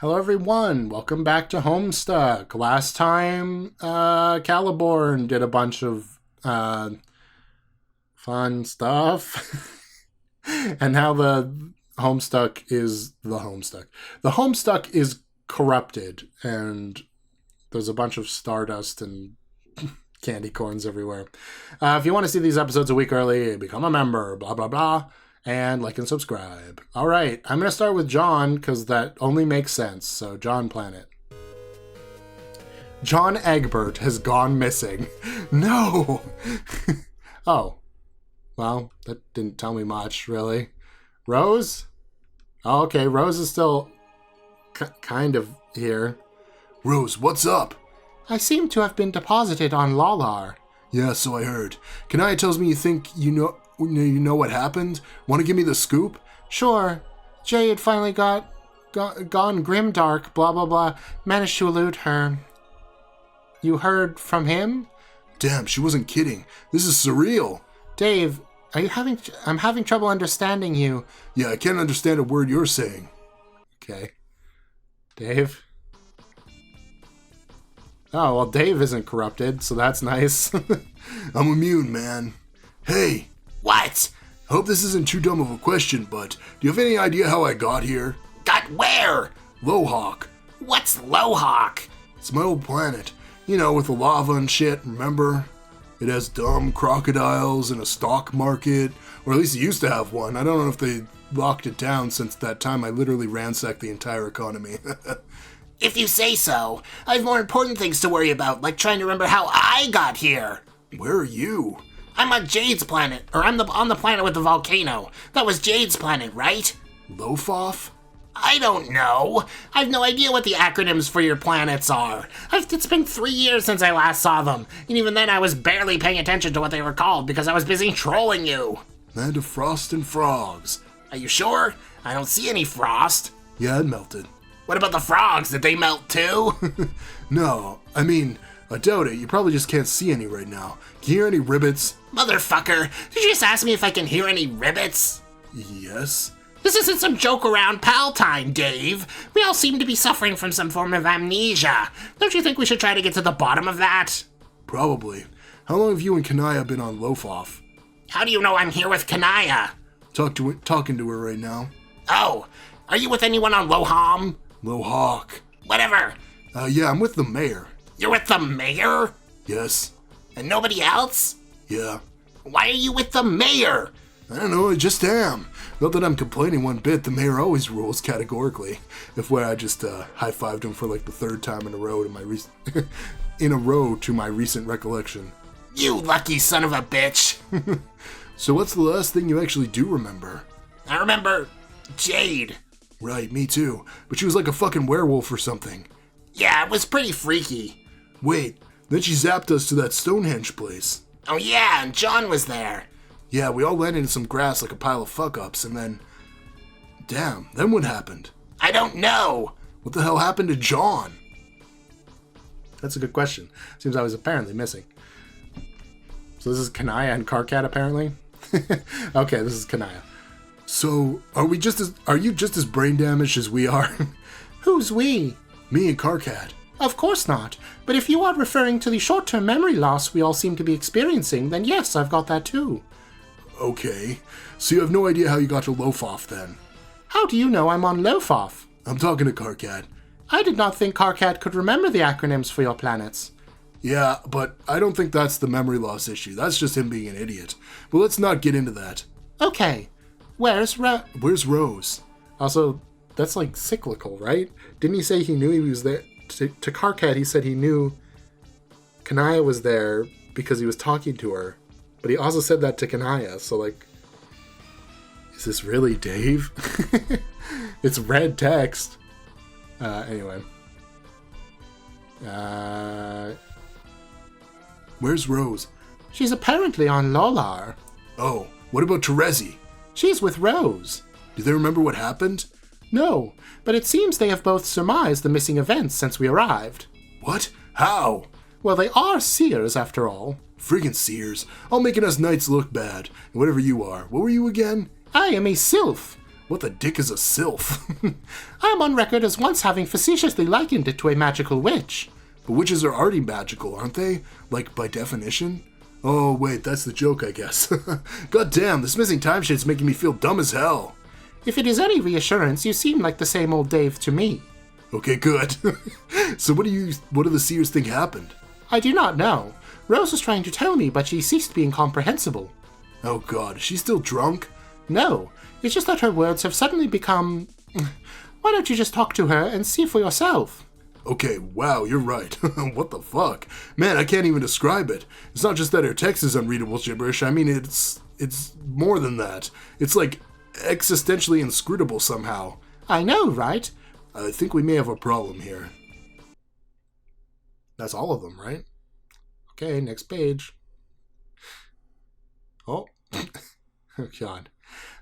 Hello everyone, welcome back to Homestuck. Last time, Caliborn did a bunch of, fun stuff. And now the Homestuck is the Homestuck. The Homestuck is corrupted, and there's a bunch of Stardust and candy corns everywhere. If you want to see these episodes a week early, become a member, blah, blah, blah. And like and subscribe. All right, I'm going to start with John because that only makes sense. So, John Planet. John Egbert has gone missing. No! Oh. Well, that didn't tell me much, really. Rose? Oh, okay, Rose is still kind of here. Rose, what's up? I seem to have been deposited on Lolar. Yeah, so I heard. Kanaya tells me you think you know what happened? Want to give me the scoop? Sure. Jay had finally gone grimdark, blah, blah, blah. Managed to elude her. You heard from him? Damn, she wasn't kidding. This is surreal. Dave, I'm having trouble understanding you. Yeah, I can't understand a word you're saying. Okay. Dave? Oh, well, Dave isn't corrupted, so that's nice. I'm immune, man. Hey! What? I hope this isn't too dumb of a question, but do you have any idea how I got here? Got where? Lowhawk. What's Lowhawk? It's my old planet. You know, with the lava and shit, remember? It has dumb crocodiles and a stock market, or at least it used to have one. I don't know if they locked it down since that time I literally ransacked the entire economy. If you say so. I have more important things to worry about, like trying to remember how I got here. Where are you? I'm on Jade's planet, or I'm on the planet with the volcano. That was Jade's planet, right? Lofoff? I don't know. I have no idea what the acronyms for your planets are. It's been 3 years since I last saw them, and even then I was barely paying attention to what they were called because I was busy trolling you. Land of Frost and Frogs. Are you sure? I don't see any frost. Yeah, it melted. What about the frogs? Did they melt too? No, I mean, I doubt it. You probably just can't see any right now. Can you hear any ribbits? Motherfucker, did you just ask me if I can hear any ribbits? Yes. This isn't some joke around pal time, Dave. We all seem to be suffering from some form of amnesia. Don't you think we should try to get to the bottom of that? Probably. How long have you and Kanaya been on Lofoff? How do you know I'm here with Kanaya? Talking to her right now. Oh, are you with anyone on Loham? Lowhawk. Whatever. Yeah, I'm with the mayor. You're with the mayor? Yes. And nobody else? Yeah. Why are you with the mayor? I don't know, I just am. Not that I'm complaining one bit, the mayor always rules categorically. If I just high-fived him for like the third time in a row to my to my recent recollection. You lucky son of a bitch. So what's the last thing you actually do remember? I remember Jade. Right, me too. But she was like a fucking werewolf or something. Yeah, it was pretty freaky. Wait, then she zapped us to that Stonehenge place. Oh yeah, and John was there. Yeah, we all landed in some grass like a pile of fuck-ups, and then... Damn, then what happened? I don't know. What the hell happened to John? That's a good question. Seems I was apparently missing. So this is Kanaya and Karkat, apparently? Okay, this is Kanaya. So, are you just as brain damaged as we are? Who's we? Me and Karkat. Of course not. But if you are referring to the short-term memory loss we all seem to be experiencing, then yes, I've got that too. Okay. So you have no idea how you got to Lofoff then? How do you know I'm on Lofoff? I'm talking to Karkat. I did not think Karkat could remember the acronyms for your planets. Yeah, but I don't think that's the memory loss issue. That's just him being an idiot. But let's not get into that. Okay. Where's Rose? Also, that's like cyclical, right? Didn't he say he knew he was there? To Karkat, he said he knew Kanaya was there because he was talking to her. But he also said that to Kanaya, so like... Is this really Dave? It's red text. Anyway. Where's Rose? She's apparently on Lolar. Oh, what about Terezi? She's with Rose. Do they remember what happened? No, but it seems they have both surmised the missing events since we arrived. What? How? Well, they are seers, after all. Friggin' seers. All making us knights look bad. And whatever you are. What were you again? I am a sylph. What the dick is a sylph? I am on record as once having facetiously likened it to a magical witch. But witches are already magical, aren't they? Like, by definition? Oh, wait, that's the joke, I guess. God damn, this missing time shit's making me feel dumb as hell. If it is any reassurance, you seem like the same old Dave to me. Okay, good. So what do the seers think happened? I do not know. Rose was trying to tell me, but she ceased being comprehensible. Oh god, is she still drunk? No, it's just that her words have suddenly become... Why don't you just talk to her and see for yourself? Okay, wow, you're right. What the fuck? Man, I can't even describe it. It's not just that her text is unreadable gibberish, I mean it's more than that. It's like existentially inscrutable somehow. I know, right? I think we may have a problem here. That's all of them, right? Okay, next page. Oh. Oh, God.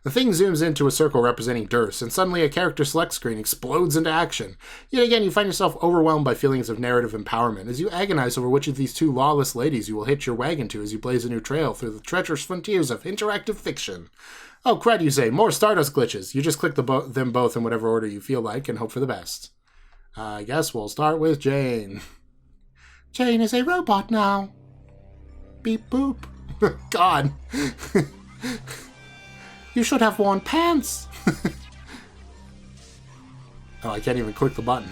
The thing zooms into a circle representing Durst, and suddenly a character select screen explodes into action. Yet again, you find yourself overwhelmed by feelings of narrative empowerment as you agonize over which of these two lawless ladies you will hitch your wagon to as you blaze a new trail through the treacherous frontiers of interactive fiction. Oh, crud, you say. More Stardust glitches. You just click them both in whatever order you feel like and hope for the best. I guess we'll start with Jane. Jane is a robot now. Beep boop. God. You should have worn pants. Oh, I can't even click the button.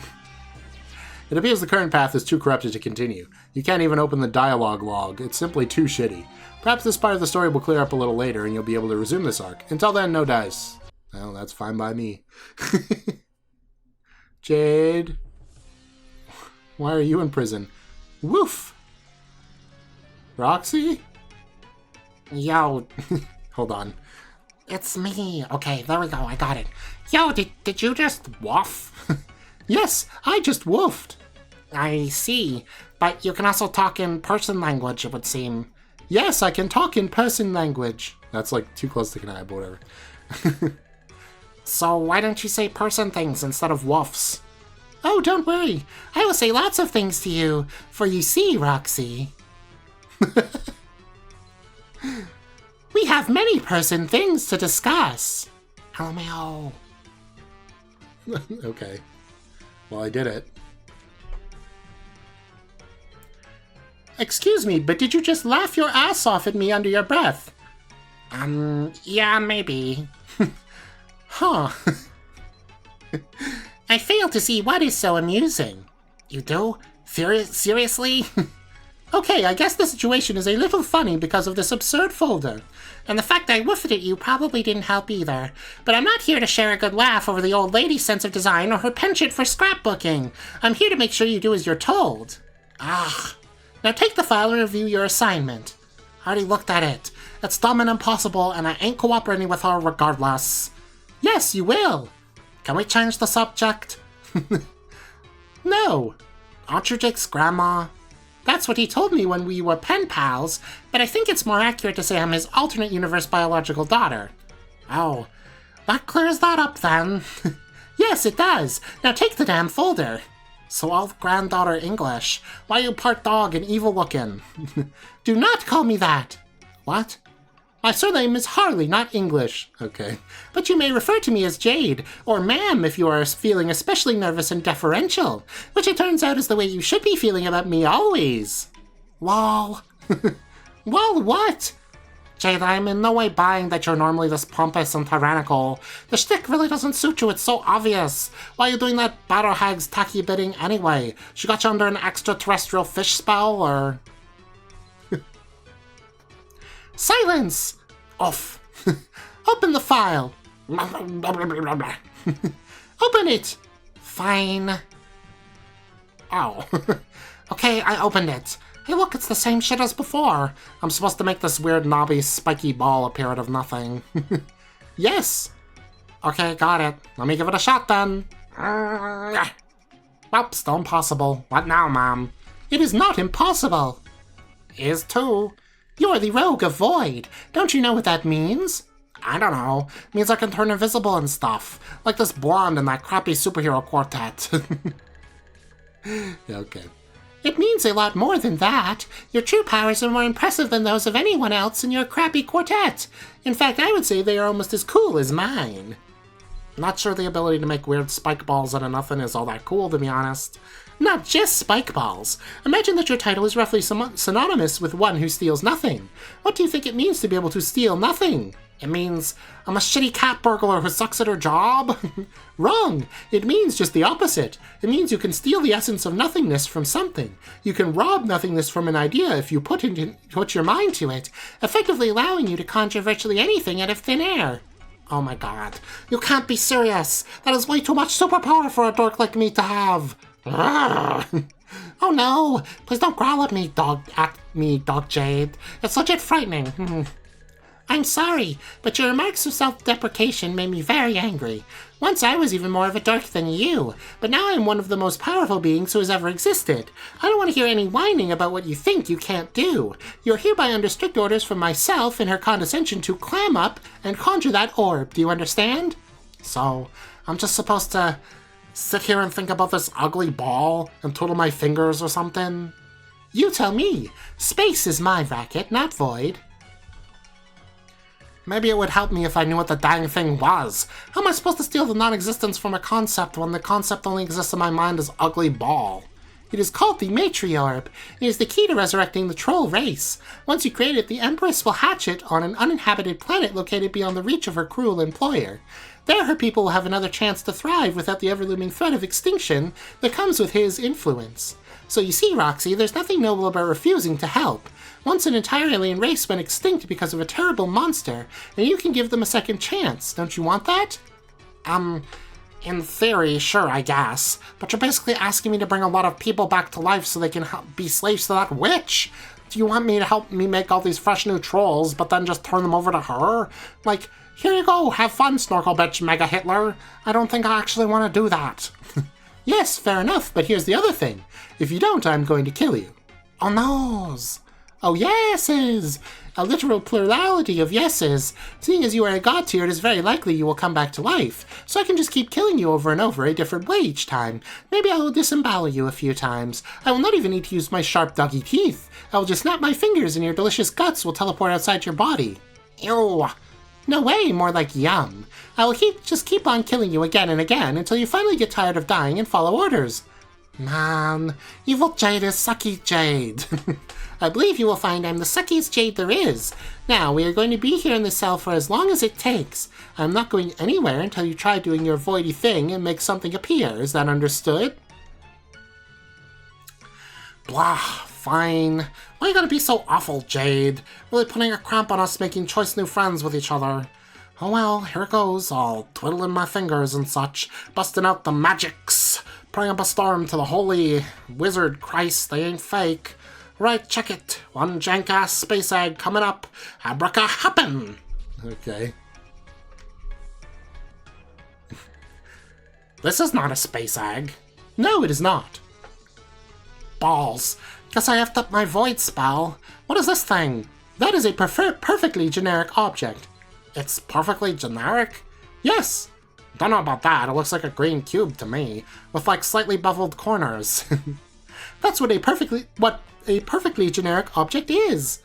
It appears the current path is too corrupted to continue. You can't even open the dialogue log. It's simply too shitty. Perhaps this part of the story will clear up a little later and you'll be able to resume this arc. Until then, no dice. Well, that's fine by me. Jade. Why are you in prison? Woof. Roxy? Yo, Hold on. it's me. Okay, there we go. I got it. Yo, did you just woof? Yes, I just woofed. I see. But you can also talk in person language, it would seem. Yes, I can talk in person language. That's like too close to connive, but whatever. So why don't you say person things instead of woofs? Oh, don't worry. I will say lots of things to you, for you see, Roxy. We have many person things to discuss. LMAO. Okay. Well, I did it. Excuse me, but did you just laugh your ass off at me under your breath? Yeah, maybe. Huh. I fail to see what is so amusing. You do? Seriously? Okay, I guess the situation is a little funny because of this absurd folder. And the fact I woofed at you probably didn't help either. But I'm not here to share a good laugh over the old lady's sense of design or her penchant for scrapbooking. I'm here to make sure you do as you're told. Ah. Now take the file and review your assignment. I already looked at it. It's dumb and impossible, and I ain't cooperating with her regardless. Yes, you will. Can we change the subject? No. Aren't you Jake's grandma? That's what he told me when we were pen pals, but I think it's more accurate to say I'm his alternate universe biological daughter. Oh, that clears that up then. Yes, it does. Now take the damn folder. So all granddaughter English. Why you part dog and evil looking? Do not call me that. What? My surname is Harley, not English. Okay. But you may refer to me as Jade, or ma'am if you are feeling especially nervous and deferential, which it turns out is the way you should be feeling about me always. Lol. Well, what? Jade, I'm in no way buying that you're normally this pompous and tyrannical. The shtick really doesn't suit you, it's so obvious. Why are you doing that batter hag's tacky bidding anyway? She got you under an extraterrestrial fish spell, or... Silence! Off. Open the file. Open it. Fine. Oh. Okay, I opened it. Hey look, it's the same shit as before. I'm supposed to make this weird knobby spiky ball appear out of nothing. Yes. Okay, got it. Let me give it a shot then. Well, still impossible. What now, Mom? It is not impossible. Is too. You're the rogue of Void. Don't you know what that means? I don't know. Means I can turn invisible and stuff. Like this blonde in that crappy superhero quartet. Okay. It means a lot more than that. Your true powers are more impressive than those of anyone else in your crappy quartet. In fact, I would say they are almost as cool as mine. Not sure the ability to make weird spike balls out of nothing is all that cool, to be honest. Not just spike balls. Imagine that your title is roughly synonymous with one who steals nothing. What do you think it means to be able to steal nothing? It means I'm a shitty cat burglar who sucks at her job? Wrong! It means just the opposite. It means you can steal the essence of nothingness from something. You can rob nothingness from an idea if you put your mind to it, effectively allowing you to conjure virtually anything out of thin air. Oh my god. You can't be serious! That is way too much superpower for a dork like me to have! Oh no! Please don't growl at me, Dog Jade. It's legit frightening. I'm sorry, but your remarks of self-deprecation made me very angry. Once I was even more of a dork than you, but now I'm one of the most powerful beings who has ever existed. I don't want to hear any whining about what you think you can't do. You're hereby under strict orders from myself and her condescension to clam up and conjure that orb, do you understand? So, I'm just supposed to sit here and think about this ugly ball and twiddle my fingers or something? You tell me. Space is my racket, not void. Maybe it would help me if I knew what the dang thing was. How am I supposed to steal the non-existence from a concept when the concept only exists in my mind as ugly ball? It is called the Matriorb. It is the key to resurrecting the troll race. Once you create it, the Empress will hatch it on an uninhabited planet located beyond the reach of her cruel employer. There her people will have another chance to thrive without the ever-looming threat of extinction that comes with his influence. So you see, Roxy, there's nothing noble about refusing to help. Once an entire alien race went extinct because of a terrible monster, and you can give them a second chance. Don't you want that? In theory, sure, I guess. But you're basically asking me to bring a lot of people back to life so they can be slaves to that witch. Do you want me to help me make all these fresh new trolls, but then just turn them over to her? Like, here you go, have fun, Snorkel Bitch Mega Hitler. I don't think I actually want to do that. Yes, fair enough, but here's the other thing. If you don't, I'm going to kill you. Oh, noes. Oh, yeses! A literal plurality of yeses. Seeing as you are a god tier, it is very likely you will come back to life. So I can just keep killing you over and over a different way each time. Maybe I will disembowel you a few times. I will not even need to use my sharp doggy teeth. I will just snap my fingers and your delicious guts will teleport outside your body. Ew. No way, more like yum. I will just keep on killing you again and again until you finally get tired of dying and follow orders. Man, evil Jade is sucky Jade. I believe you will find I'm the suckiest Jade there is. Now, we are going to be here in the cell for as long as it takes. I'm not going anywhere until you try doing your voidy thing and make something appear. Is that understood? Blah, fine. Why you gotta be so awful, Jade? Really putting a cramp on us making choice new friends with each other. Oh well, here it goes, all twiddling my fingers and such, busting out the magics, praying up a storm to the holy wizard Christ, they ain't fake. Right, check it. One jank-ass space egg coming up. Abraca-happen! Okay. This is not a space egg. No, it is not. Balls. Guess I effed up my void spell. What is this thing? That is a perfectly generic object. It's perfectly generic? Yes. Don't know about that. It looks like a green cube to me, with like slightly beveled corners. That's what a perfectly generic object is.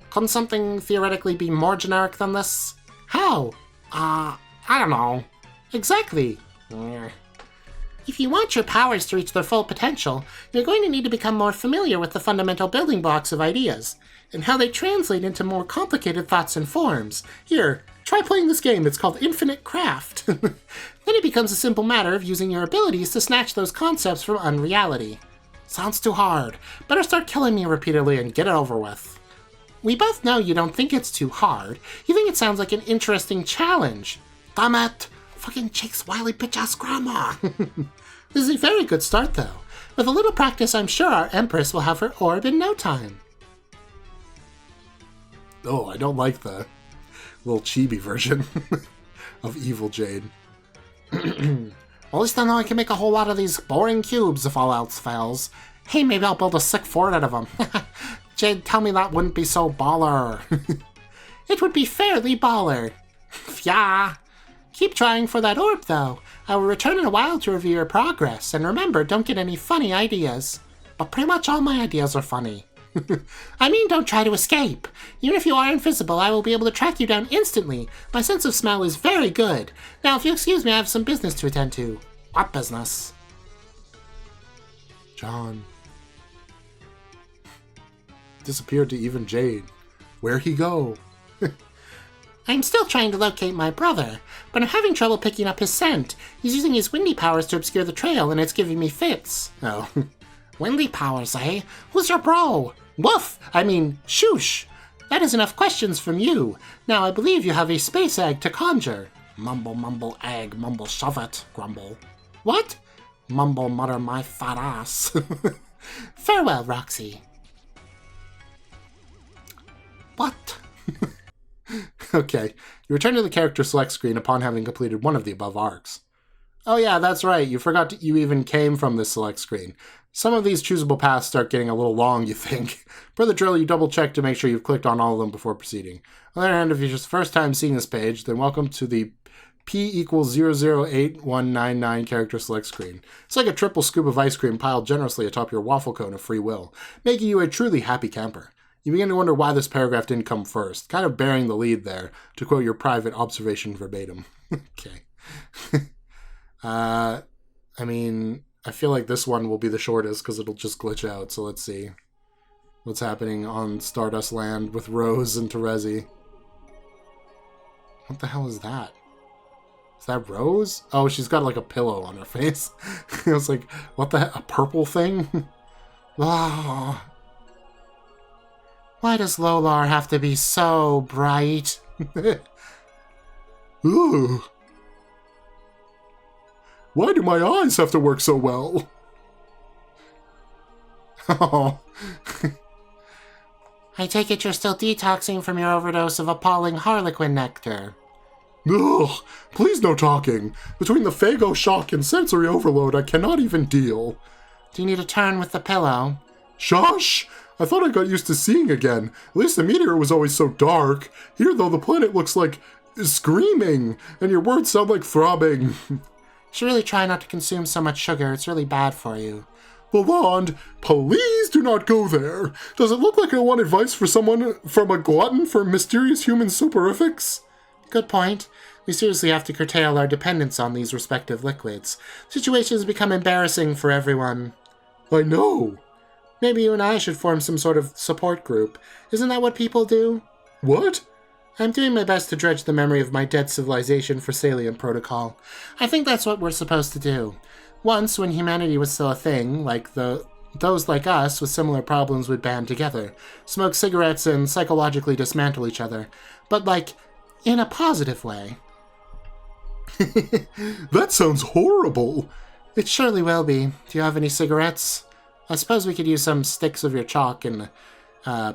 Couldn't something theoretically be more generic than this? How? I don't know. Exactly. If you want your powers to reach their full potential, you're going to need to become more familiar with the fundamental building blocks of ideas, and how they translate into more complicated thoughts and forms. Here, try playing this game. It's called Infinite Craft. Then it becomes a simple matter of using your abilities to snatch those concepts from unreality. Sounds too hard. Better start killing me repeatedly and get it over with. We both know you don't think it's too hard. You think it sounds like an interesting challenge. Damn it! Fucking Jake's wily bitch-ass grandma! This is a very good start, though. With a little practice, I'm sure our Empress will have her orb in no time. Oh, I don't like the little chibi version of Evil Jade. At least I know I can make a whole lot of these boring cubes if all else fails. Hey, maybe I'll build a sick fort out of them. Jade, tell me that wouldn't be so baller. It would be fairly baller. Yeah. Keep trying for that orb, though. I will return in a while to review your progress, and remember, don't get any funny ideas. But pretty much all my ideas are funny. I mean, don't try to escape. Even if you are invisible, I will be able to track you down instantly. My sense of smell is very good. Now, if you excuse me, I have some business to attend to. What business? John. Disappeared to even Jade. Where'd he go? I'm still trying to locate my brother, but I'm having trouble picking up his scent. He's using his windy powers to obscure the trail, and it's giving me fits. Oh. Windy powers, eh? Who's your bro? Woof! I mean, shoosh! That is enough questions from you. Now I believe you have a space egg to conjure. Mumble, mumble, egg, mumble, shove it, grumble. What? Mumble, mutter my fat ass. Farewell, Roxy. What? Okay, you return to the character select screen upon having completed one of the above arcs. Oh yeah, that's right, you forgot you even came from this select screen. Some of these choosable paths start getting a little long, you think. Per the drill, you double check to make sure you've clicked on all of them before proceeding. On the other hand, if it's just the first time seeing this page, then welcome to the P equals 008199 character select screen. It's like a triple scoop of ice cream piled generously atop your waffle cone of free will, making you a truly happy camper. You begin to wonder why this paragraph didn't come first, kind of bearing the lead there, to quote your private observation verbatim. Okay. I mean, I feel like this one will be the shortest because it'll just glitch out, so let's see what's happening on Stardust Land with Rose and Terezi. What the hell is that? Is that Rose? Oh, she's got like a pillow on her face. I was like, what the heck? A purple thing? Oh. Why does Lolar have to be so bright? Ugh. Why do my eyes have to work so well? Oh. I take it you're still detoxing from your overdose of appalling harlequin nectar. Ugh, please no talking. Between the Fago shock and sensory overload, I cannot even deal. Do you need a turn with the pillow? Shush! I thought I got used to seeing again. At least the meteor was always so dark. Here, though, the planet looks like screaming, and your words sound like throbbing. You should really try not to consume so much sugar. It's really bad for you. Lalonde, please do not go there. Does it look like I want advice for someone from a glutton for mysterious human soporifics? Good point. We seriously have to curtail our dependence on these respective liquids. Situations become embarrassing for everyone. I know. Maybe you and I should form some sort of support group. Isn't that what people do? What? I'm doing my best to dredge the memory of my dead civilization for Salient Protocol. I think that's what we're supposed to do. Once, when humanity was still a thing, those like us with similar problems would band together, smoke cigarettes, and psychologically dismantle each other. But, in a positive way. That sounds horrible. It surely will be. Do you have any cigarettes? I suppose we could use some sticks of your chalk and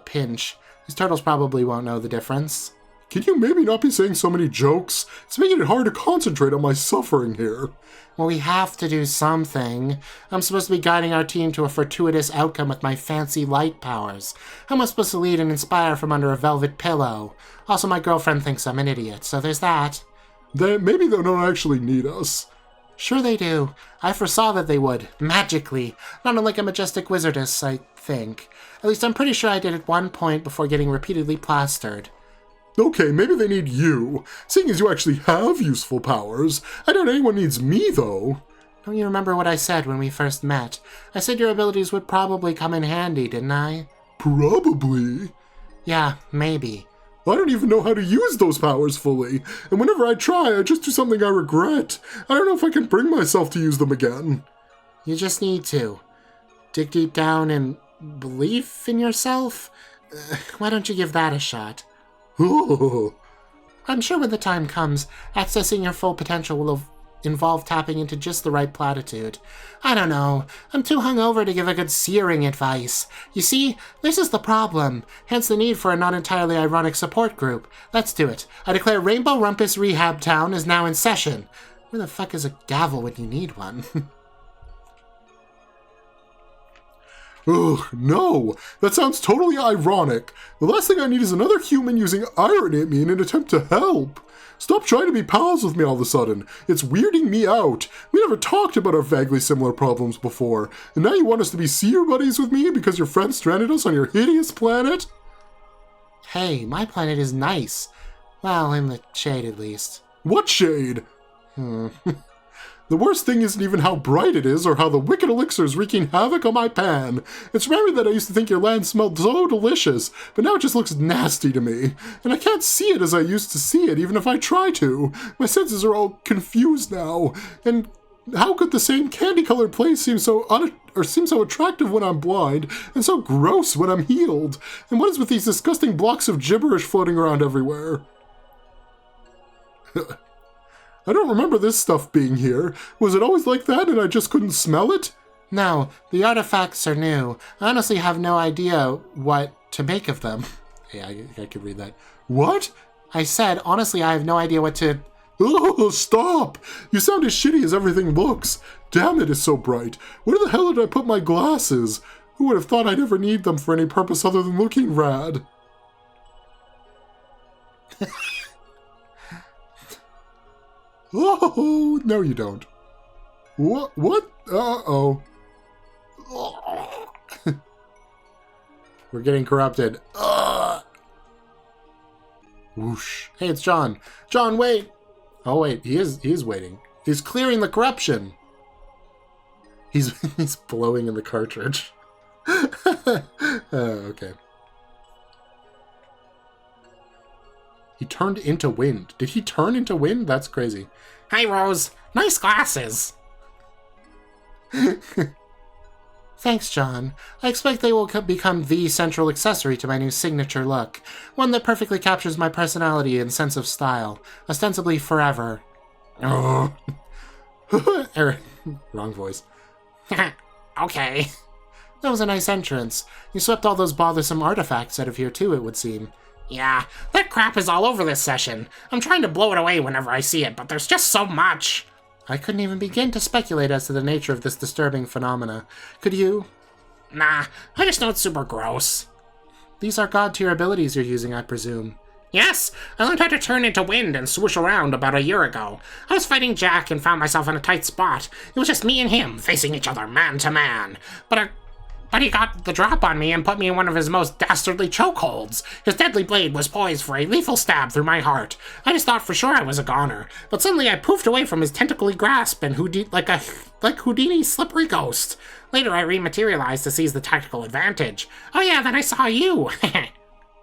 pinch. These turtles probably won't know the difference. Can you maybe not be saying so many jokes? It's making it hard to concentrate on my suffering here. Well, we have to do something. I'm supposed to be guiding our team to a fortuitous outcome with my fancy light powers. How am I supposed to lead and inspire from under a velvet pillow? Also, my girlfriend thinks I'm an idiot, so there's that. Maybe they don't actually need us. Sure they do. I foresaw that they would. Magically. Not unlike a majestic wizardess, I think. At least I'm pretty sure I did at one point before getting repeatedly plastered. Okay, maybe they need you. Seeing as you actually have useful powers. I doubt anyone needs me, though. Don't you remember what I said when we first met? I said your abilities would probably come in handy, didn't I? Probably. Yeah, maybe. I don't even know how to use those powers fully, and whenever I try, I just do something I regret. I don't know if I can bring myself to use them again. You just need to. Dig deep down in belief in yourself? Why don't you give that a shot? Oh. I'm sure when the time comes, accessing your full potential will involve tapping into just the right platitude. I don't know. I'm too hungover to give a good searing advice. You see, this is the problem. Hence the need for a not entirely ironic support group. Let's do it. I declare Rainbow Rumpus Rehab Town is now in session. Where the fuck is a gavel when you need one? Ugh, no. That sounds totally ironic. The last thing I need is another human using irony at me in an attempt to help. Stop trying to be pals with me all of a sudden. It's weirding me out. We never talked about our vaguely similar problems before, and now you want us to be seer buddies with me because your friend stranded us on your hideous planet? Hey, my planet is nice. Well, in the shade at least. What shade? The worst thing isn't even how bright it is or how the wicked elixir's wreaking havoc on my pan. It's remembered that I used to think your land smelled so delicious, but now it just looks nasty to me. And I can't see it as I used to see it, even if I try to. My senses are all confused now. And how could the same candy-colored place seem so attractive when I'm blind, and so gross when I'm healed? And what is with these disgusting blocks of gibberish floating around everywhere? I don't remember this stuff being here. Was it always like that and I just couldn't smell it? No, the artifacts are new. I honestly have no idea what to make of them. Hey, I could read that. What? I said, honestly, I have no idea what to... Oh, stop! You sound as shitty as everything looks. Damn, it is so bright. Where the hell did I put my glasses? Who would have thought I'd ever need them for any purpose other than looking rad? Oh, no you don't. What? Uh-oh. We're getting corrupted. Whoosh. Hey, it's John. John, wait. Oh, wait. He is waiting. He's clearing the corruption. He's blowing in the cartridge. Okay. He turned into wind. Did he turn into wind? That's crazy. Hi, Rose. Nice glasses. Thanks, John. I expect they will become the central accessory to my new signature look. One that perfectly captures my personality and sense of style. Ostensibly forever. Oh. Wrong voice. Okay. That was a nice entrance. You swept all those bothersome artifacts out of here too, it would seem. Yeah, that crap is all over this session. I'm trying to blow it away whenever I see it, but there's just so much. I couldn't even begin to speculate as to the nature of this disturbing phenomena. Could you? Nah, I just know it's super gross. These are god-tier abilities you're using, I presume. Yes, I learned how to turn into wind and swoosh around about a year ago. I was fighting Jack and found myself in a tight spot. It was just me and him facing each other man to man. But he got the drop on me and put me in one of his most dastardly chokeholds. His deadly blade was poised for a lethal stab through my heart. I just thought for sure I was a goner, but suddenly I poofed away from his tentacly grasp and like Houdini's slippery ghost. Later I rematerialized to seize the tactical advantage. Oh yeah, then I saw you.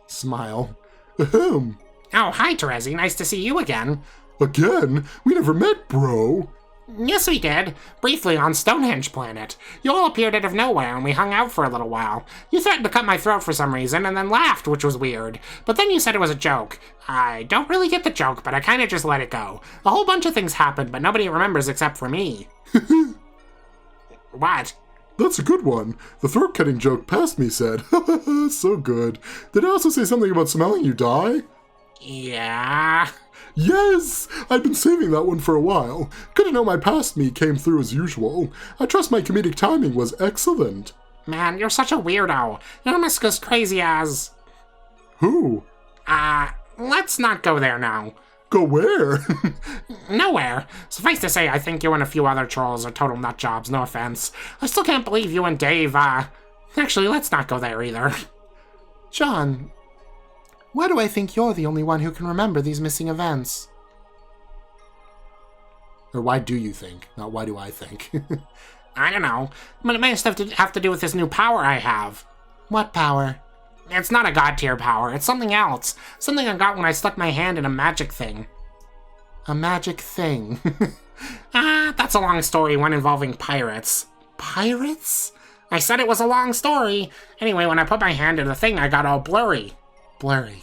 Smile. Ahem. Oh, hi Terezi, nice to see you again. Again? We never met, bro. Yes, we did. Briefly on Stonehenge Planet. You all appeared out of nowhere and we hung out for a little while. You threatened to cut my throat for some reason and then laughed, which was weird. But then you said it was a joke. I don't really get the joke, but I kinda just let it go. A whole bunch of things happened, but nobody remembers except for me. What? That's a good one. The throat-cutting joke past me said. So good. Did I also say something about smelling you die? Yeah... Yes! I've been saving that one for a while. Couldn't know my past me came through as usual. I trust my comedic timing was excellent. Man, you're such a weirdo. You're almost as crazy as... Who? Let's not go there now. Go where? Nowhere. Suffice to say, I think you and a few other trolls are total nutjobs, no offense. I still can't believe you and Dave, Actually, let's not go there either. John... Why do I think you're the only one who can remember these missing events? Or why do you think? Not why do I think. I don't know, but it may have to do with this new power I have. What power? It's not a god-tier power, it's something else. Something I got when I stuck my hand in a magic thing. A magic thing? That's a long story, one involving pirates. Pirates? I said it was a long story. Anyway, when I put my hand in the thing, I got all blurry. Blurry.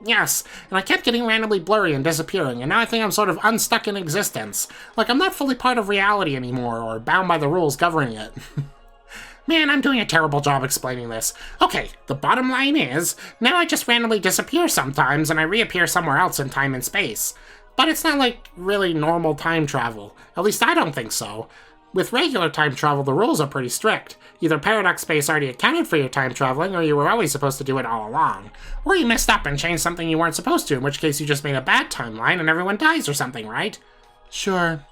Yes, and I kept getting randomly blurry and disappearing, and now I think I'm sort of unstuck in existence. Like I'm not fully part of reality anymore, or bound by the rules governing it. Man, I'm doing a terrible job explaining this. Okay, the bottom line is, now I just randomly disappear sometimes, and I reappear somewhere else in time and space. But it's not like really normal time travel. At least I don't think so. with regular time travel, the rules are pretty strict. Either paradox space already accounted for your time traveling, or you were always supposed to do it all along. Or you messed up and changed something you weren't supposed to, in which case you just made a bad timeline and everyone dies or something, right? Sure.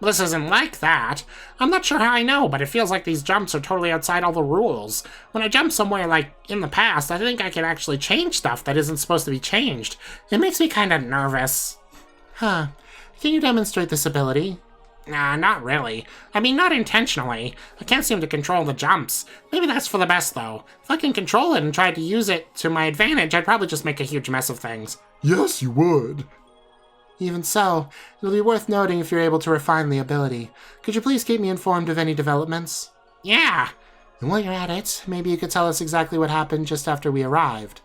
This isn't like that. I'm not sure how I know, but it feels like these jumps are totally outside all the rules. When I jump somewhere, like, in the past, I think I can actually change stuff that isn't supposed to be changed. It makes me kinda nervous. Huh. Can you demonstrate this ability? Nah, not really. I mean, not intentionally. I can't seem to control the jumps. Maybe that's for the best, though. If I can control it and try to use it to my advantage, I'd probably just make a huge mess of things. Yes, you would. Even so, it'll be worth noting if you're able to refine the ability. Could you please keep me informed of any developments? Yeah. And while you're at it, maybe you could tell us exactly what happened just after we arrived.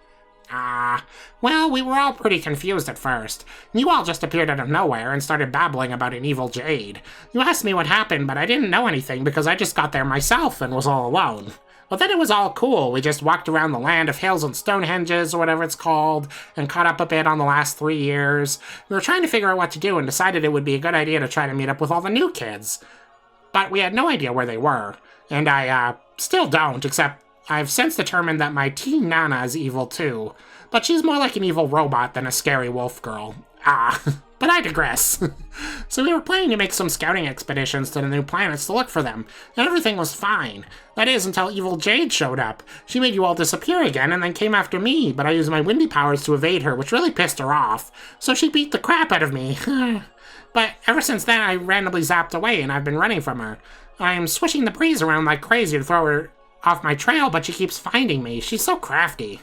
Well, we were all pretty confused at first. You all just appeared out of nowhere and started babbling about an evil jade. You asked me what happened, but I didn't know anything because I just got there myself and was all alone. But then it was all cool. We just walked around the land of hills and Stonehenges, or whatever it's called, and caught up a bit on the last 3 years. We were trying to figure out what to do and decided it would be a good idea to try to meet up with all the new kids. But we had no idea where they were. And I, still don't, except I've since determined that my teen Nana is evil too. But she's more like an evil robot than a scary wolf girl. But I digress. So we were planning to make some scouting expeditions to the new planets to look for them, and everything was fine. That is, until Evil Jade showed up. She made you all disappear again and then came after me, but I used my windy powers to evade her, which really pissed her off. So she beat the crap out of me. But ever since then, I randomly zapped away and I've been running from her. I'm swishing the breeze around like crazy to throw her off my trail, but she keeps finding me. She's so crafty.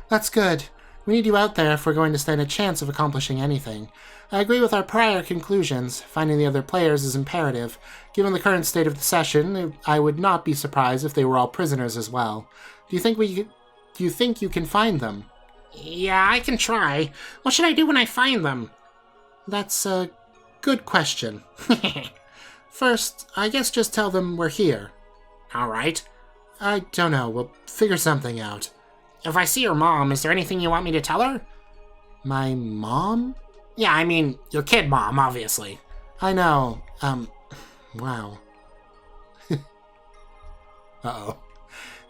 That's good. We need you out there if we're going to stand a chance of accomplishing anything. I agree with our prior conclusions. Finding the other players is imperative. Given the current state of the session, I would not be surprised if they were all prisoners as well. Do you think you can find them? Yeah, I can try. What should I do when I find them? That's a good question. First, I guess just tell them we're here. All right. I don't know. We'll figure something out. If I see your mom, is there anything you want me to tell her? My mom? Yeah, I mean, your kid mom, obviously. I know. Wow. Uh-oh.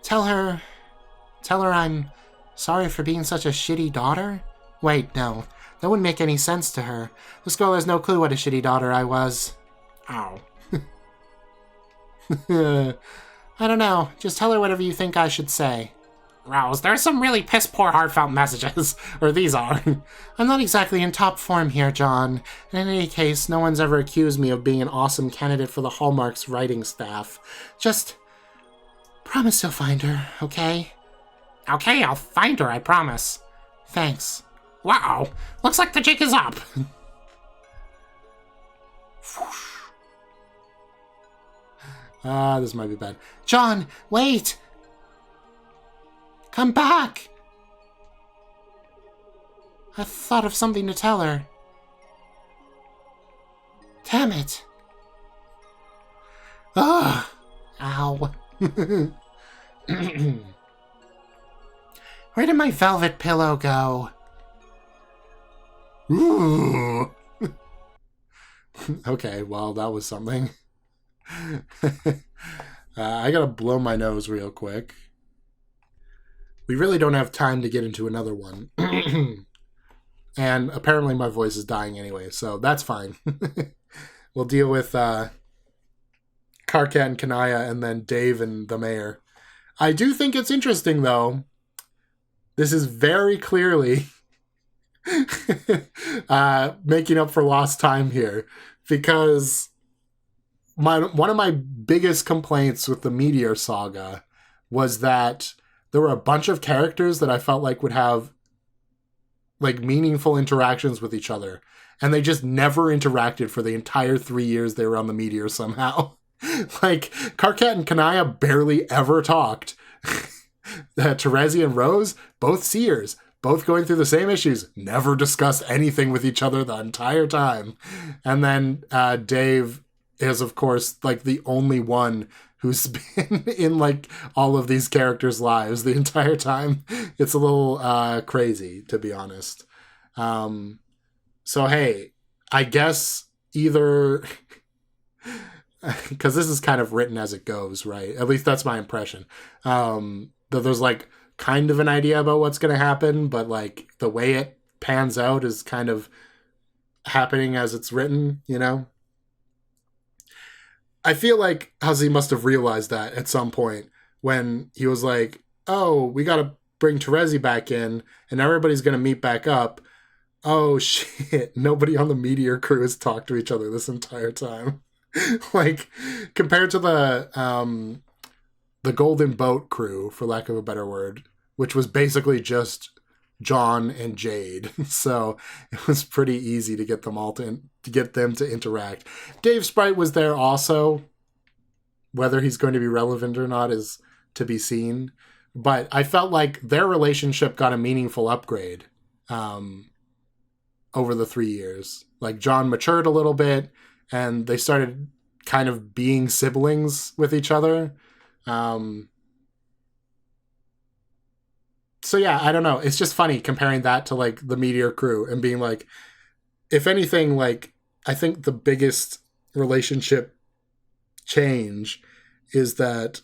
Tell her I'm sorry for being such a shitty daughter? Wait, no. That wouldn't make any sense to her. This girl has no clue what a shitty daughter I was. Oh. I don't know. Just tell her whatever you think I should say. Rose, there are some really piss-poor heartfelt messages. Or these are. I'm not exactly in top form here, John. In any case, no one's ever accused me of being an awesome candidate for the Hallmark's writing staff. Just promise you'll find her, okay? Okay, I'll find her, I promise. Thanks. Wow, looks like the jig is up. This might be bad. John, wait! Come back! I thought of something to tell her. Damn it. Ugh! Ow. Where did my velvet pillow go? Ooh. Okay, well, that was something. I gotta blow my nose real quick. We really don't have time to get into another one. And apparently my voice is dying anyway, so that's fine. We'll deal with Karkat and Kanaya and then Dave and the mayor. I do think it's interesting, though. This is very clearly making up for lost time here, because one of my biggest complaints with the Meteor Saga was that there were a bunch of characters that I felt like would have like meaningful interactions with each other, and they just never interacted for the entire 3 years they were on the Meteor somehow. Like, Karkat and Kanaya barely ever talked. Terezi and Rose, both seers, both going through the same issues, never discussed anything with each other the entire time. And then Dave is, of course, like the only one who's been in like all of these characters' lives the entire time. It's a little crazy, to be honest. So hey, I guess either because this is kind of written as it goes, right? At least that's my impression. That there's like kind of an idea about what's going to happen, but like the way it pans out is kind of happening as it's written, you know? I feel like Hazi must have realized that at some point when he was like, oh, we got to bring Terezi back in and everybody's going to meet back up. Oh, shit. Nobody on the Meteor crew has talked to each other this entire time. Like, compared to the Golden Boat crew, for lack of a better word, which was basically just John and Jade. So it was pretty easy to get them all to get them to interact. Dave Sprite was there also. Whether he's going to be relevant or not is to be seen. But I felt like their relationship got a meaningful upgrade over the 3 years. Like John matured a little bit and they started kind of being siblings with each other. So yeah, I don't know. It's just funny comparing that to like the Meteor crew and being like, if anything, like I think the biggest relationship change is that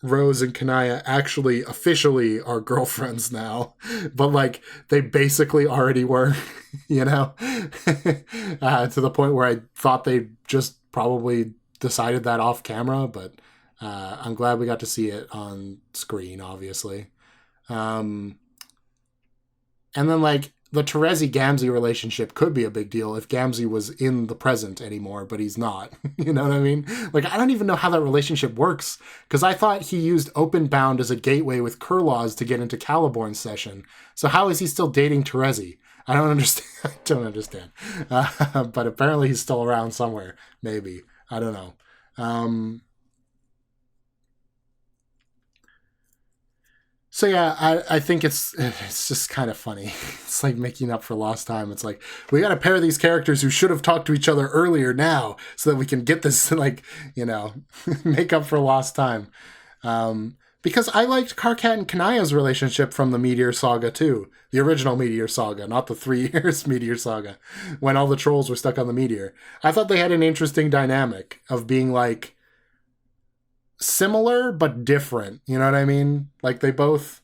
Rose and Kanaya actually officially are girlfriends now, but like they basically already were, you know, to the point where I thought they just probably decided that off camera, but I'm glad we got to see it on screen, obviously. And then like the Terezi Gamzee relationship could be a big deal if Gamzee was in the present anymore, but he's not. You know what I mean? Like, I don't even know how that relationship works, because I thought he used Openbound as a gateway with Kurlaws to get into Caliborn's session. So how is he still dating Terezi? I don't understand. I don't understand. But apparently he's still around somewhere. Maybe. I don't know. So yeah, I think it's just kind of funny. It's like making up for lost time. It's like, we got to pair these characters who should have talked to each other earlier now so that we can get this, like, you know, make up for lost time. Because I liked Karkat and Kanaya's relationship from the Meteor Saga too. The original Meteor Saga, not the 3 years Meteor Saga, when all the trolls were stuck on the Meteor. I thought they had an interesting dynamic of being like, similar but different, you know what I mean? Like they both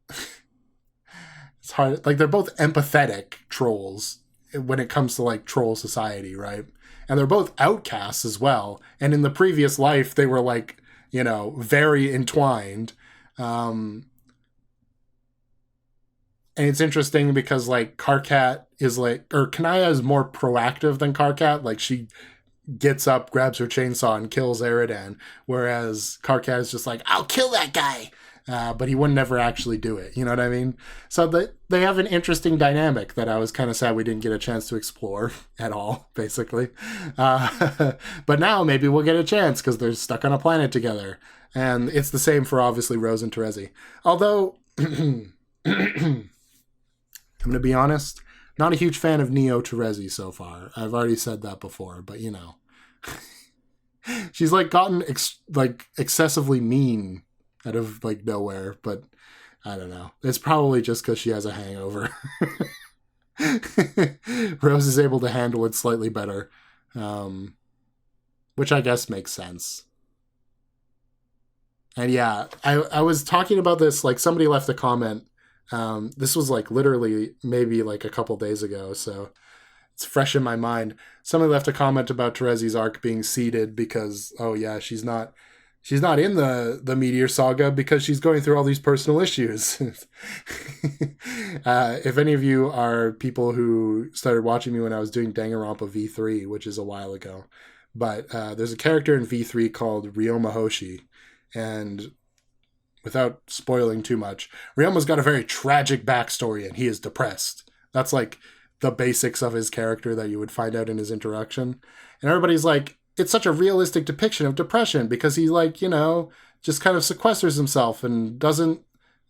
it's hard, like they're both empathetic trolls when it comes to like troll society, right? And they're both outcasts as well, and in the previous life they were like, you know, very entwined. And it's interesting because like Karkat is like, or Kanaya is more proactive than Karkat. Like she gets up, grabs her chainsaw, and kills Eridan, whereas Karkat is just like, I'll kill that guy, but he would never actually do it. You know what I mean? So they have an interesting dynamic that I was kind of sad we didn't get a chance to explore at all, basically. But now maybe we'll get a chance because they're stuck on a planet together. And it's the same for obviously Rose and Terezi. Although, I'm going to be honest, not a huge fan of Neo Terezi so far. I've already said that before, but you know. She's like gotten excessively mean out of like nowhere, but I don't know. It's probably just because she has a hangover. Rose is able to handle it slightly better, which I guess makes sense. And yeah, I was talking about this, like somebody left a comment. This was like literally maybe like a couple days ago, so it's fresh in my mind. Somebody left a comment about Terezi's arc being seeded because, oh yeah, she's not in the Meteor Saga because she's going through all these personal issues. If any of you are people who started watching me when I was doing Danganronpa V3, which is a while ago, but there's a character in V3 called Ryoma Hoshi, and without spoiling too much, Ryoma's got a very tragic backstory and he is depressed. That's like the basics of his character that you would find out in his introduction. And everybody's like, it's such a realistic depiction of depression because he like, you know, just kind of sequesters himself and doesn't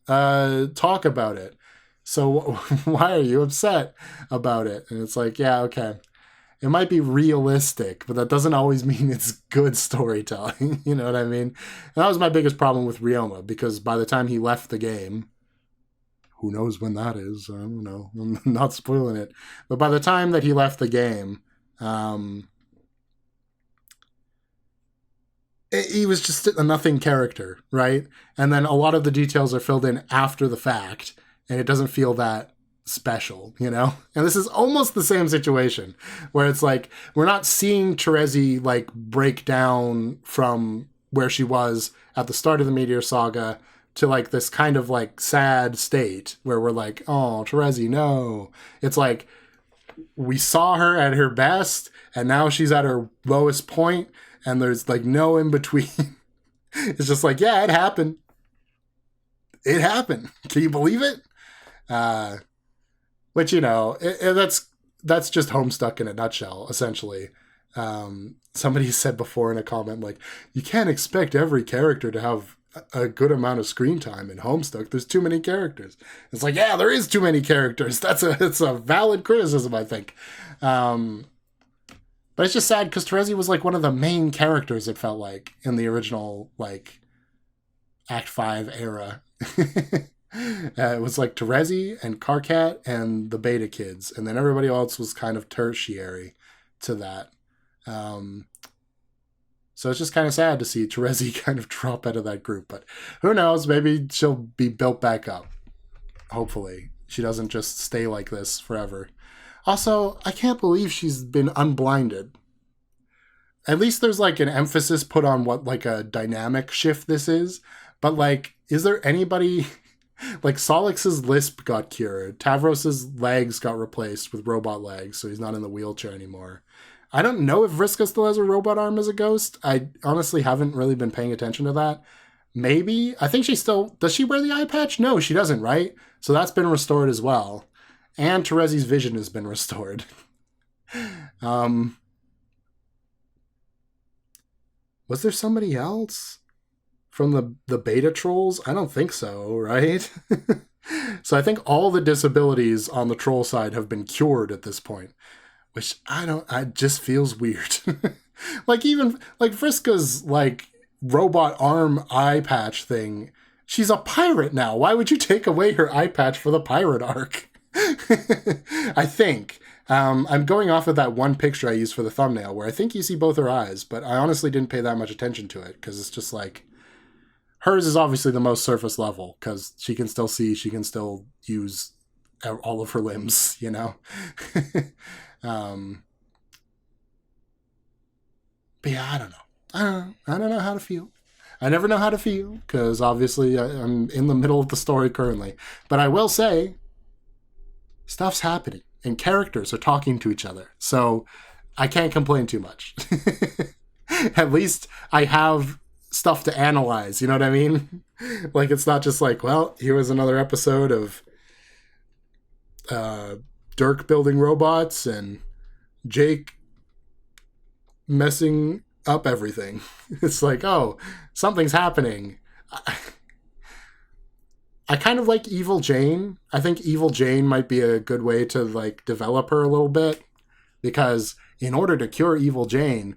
talk about it. So why are you upset about it? And it's like, yeah, okay. It might be realistic, but that doesn't always mean it's good storytelling. You know what I mean? And that was my biggest problem with Ryoma, because by the time he left the game, who knows when that is? I don't know. I'm not spoiling it. But by the time that he left the game, He was just a nothing character, right? And then a lot of the details are filled in after the fact, and it doesn't feel that special, you know? And this is almost the same situation, where it's like, we're not seeing Terezi, like, break down from where she was at the start of the Meteor Saga to, like, this kind of, like, sad state, where we're like, oh, Terezi, no. It's like, we saw her at her best, and now she's at her lowest point, and there's, like, no in between. It's just like, yeah, it happened. It happened. Can you believe it? Which, you know, that's just Homestuck in a nutshell, essentially. Somebody said before in a comment, like, you can't expect every character to have a good amount of screen time in Homestuck. There's too many characters. It's like, yeah, there is too many characters. It's a valid criticism, I think. But it's just sad because Terezi was, like, one of the main characters, it felt like, in the original, like, Act 5 era. It was, like, Terezi and Karkat and the Beta Kids. And then everybody else was kind of tertiary to that. So it's just kind of sad to see Terezi kind of drop out of that group. But who knows? Maybe she'll be built back up. Hopefully. She doesn't just stay like this forever. Also, I can't believe she's been unblinded. At least there's, like, an emphasis put on what, like, a dynamic shift this is. But, like, is there anybody... Like, Solix's lisp got cured. Tavros's legs got replaced with robot legs, so he's not in the wheelchair anymore. I don't know if Vriska still has a robot arm as a ghost. I honestly haven't really been paying attention to that. Maybe. I think she still... Does she wear the eye patch? No, she doesn't, right? So that's been restored as well. And Terezi's vision has been restored. Was there somebody else from the beta trolls? I don't think so, right? So I think all the disabilities on the troll side have been cured at this point, which it just feels weird. Like, even, like, Vriska's, like, robot arm eye patch thing, she's a pirate now. Why would you take away her eye patch for the pirate arc? I think. I'm going off of that one picture I used for the thumbnail where I think you see both her eyes, but I honestly didn't pay that much attention to it because it's just like, hers is obviously the most surface level because she can still see, she can still use all of her limbs, you know? But yeah, I don't know. I don't know how to feel. I never know how to feel because obviously I'm in the middle of the story currently. But I will say, stuff's happening and characters are talking to each other. So I can't complain too much. At least I have stuff to analyze, you know what I mean? Like, it's not just like, well, here was another episode of Dirk building robots and Jake messing up everything. It's like, oh, something's happening. I kind of like Evil Jane. I think Evil Jane might be a good way to, like, develop her a little bit, because in order to cure Evil Jane,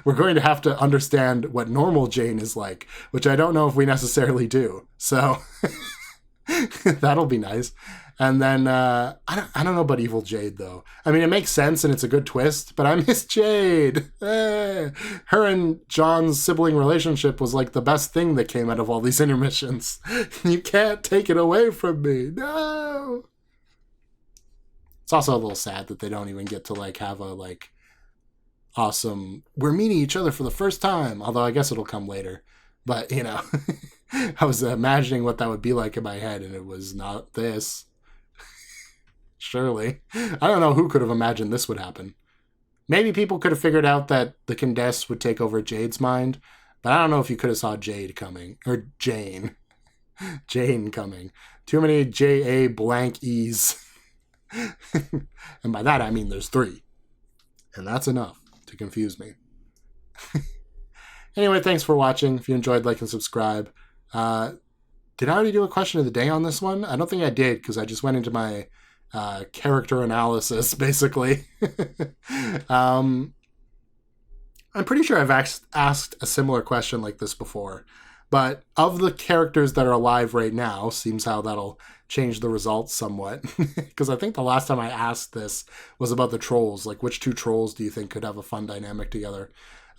we're going to have to understand what normal Jane is like, which I don't know if we necessarily do. So that'll be nice. And then I don't know about Evil Jade, though. I mean, it makes sense and it's a good twist, but I miss Jade. Her and John's sibling relationship was like the best thing that came out of all these intermissions. You can't take it away from me. No. It's also a little sad that they don't even get to, like, have a, like, awesome, we're meeting each other for the first time. Although I guess it'll come later. But, you know, I was imagining what that would be like in my head, and it was not this. Surely. I don't know who could have imagined this would happen. Maybe people could have figured out that the Condesce would take over Jade's mind, but I don't know if you could have saw Jade coming. Or Jane. Jane coming. Too many J-A blank E's. And by that I mean there's 3. And that's enough to confuse me. Anyway, thanks for watching. If you enjoyed, like and subscribe. Did I already do a question of the day on this one? I don't think I did, because I just went into my character analysis, basically. I'm pretty sure I've asked a similar question like this before, But of the characters that are alive right now, seems how that'll change the results somewhat. Because I think the last time I asked this was about the trolls. Like, which two trolls do you think could have a fun dynamic together?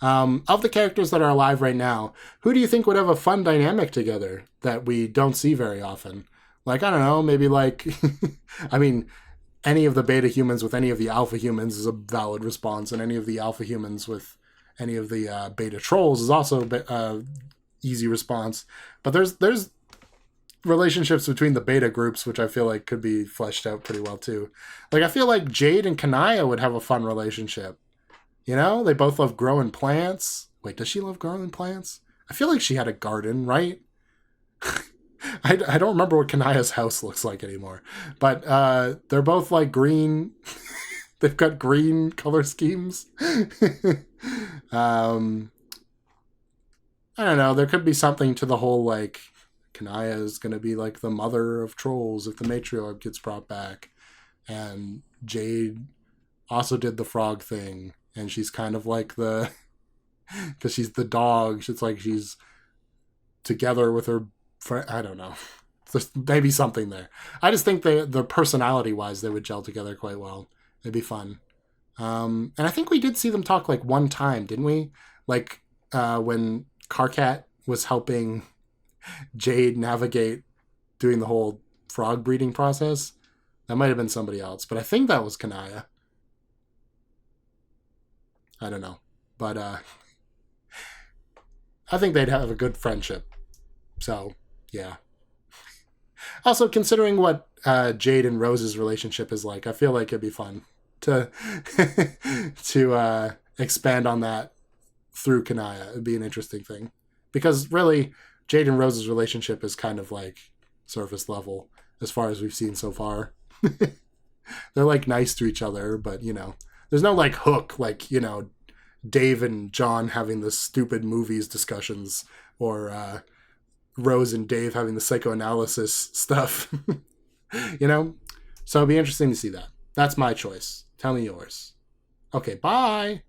Of the characters that are alive right now, who do you think would have a fun dynamic together that we don't see very often? Like, I don't know, maybe like, I mean, any of the beta humans with any of the alpha humans is a valid response, and any of the alpha humans with any of the beta trolls is also a easy response. But there's relationships between the beta groups which I feel like could be fleshed out pretty well too. Like, I feel like Jade and Kanaya would have a fun relationship. You know, they both love growing plants. Wait, does she love growing plants? I feel like she had a garden, right? I don't remember what Kanaya's house looks like anymore. But they're both like green. They've got green color schemes. I don't know. There could be something to the whole, like, Kanaya is going to be like the mother of trolls if the matriarch gets brought back. And Jade also did the frog thing. And she's kind of like the, because she's the dog. It's like she's together with her friend. I don't know. There's maybe something there. I just think the personality-wise, they would gel together quite well. It'd be fun. And I think we did see them talk like one time, didn't we? Like when Karkat was helping Jade navigate doing the whole frog breeding process. That might have been somebody else, but I think that was Kanaya. I don't know. But I think they'd have a good friendship. So, yeah. Also, considering what Jade and Rose's relationship is like, I feel like it'd be fun to to expand on that through Kanaya. It'd be an interesting thing. Because really, Jade and Rose's relationship is kind of like surface level as far as we've seen so far. They're like nice to each other, but you know, there's no like hook, like, you know, Dave and John having the stupid movies discussions, or Rose and Dave having the psychoanalysis stuff. You know? So it'd be interesting to see that. That's my choice. Tell me yours. Okay, bye!